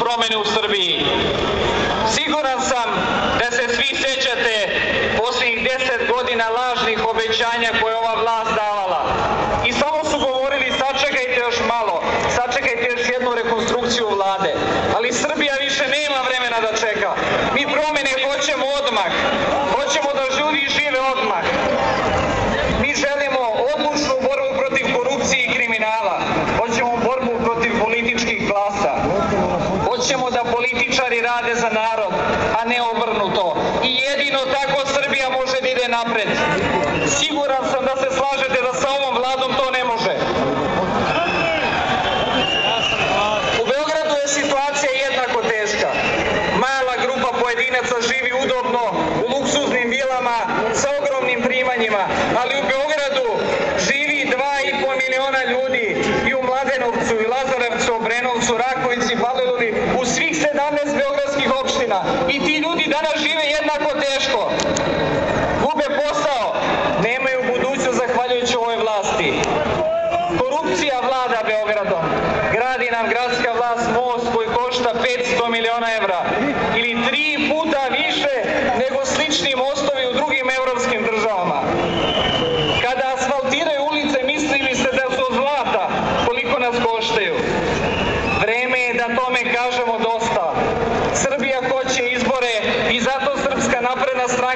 promene u Srbiji. Siguran sam da se svi sećate posljednjih 10 godina lažnih obećanja koje je ova vlast davala. I samo su govorili sačekajte još malo, sačekajte još jednu rekonstrukciju vlade. Ali Srbija više nema vremena da čeka. Mi promene hoćemo odmah. Hoćemo da ljudi žive odmah. Mi želimo odlučnu borbu protiv korupcije i kriminala. Hoćemo borbu protiv političkih klasa. Hoćemo da političari rade za narod, a ne obrnuto. I jedino tako Srbija može da ide napred. Siguran sam da se slažete da sa ovom vladom to ne može. U Beogradu je situacija jednako teška. Mala grupa pojedinaca živi udobno u luksuznim vilama sa ogromnim primanjima, ali u Beogradu živi 2,5 miliona ljudi i u Mladenovcu, i Lazarevcu, Obrenovcu, Rakovici, Paliluli, u svih 17 beogradskih opština. I ti ljudi danas žive jednako teško. Gube posao, nemaju budućnost zahvaljujući ovoj vlasti. Korupcija vlada Beogradom. Gradi nam gradska vlast most koji košta 500 miliona evra ili 3 puta više nego slični mostovi u drugim evropskim državama. Kada asfaltiraju ulice mislili ste da su od zlata, koliko nas koštaju. Vreme je da tome kažemo dosta. Srbija hoće izbore i zato Srpska napredna stranka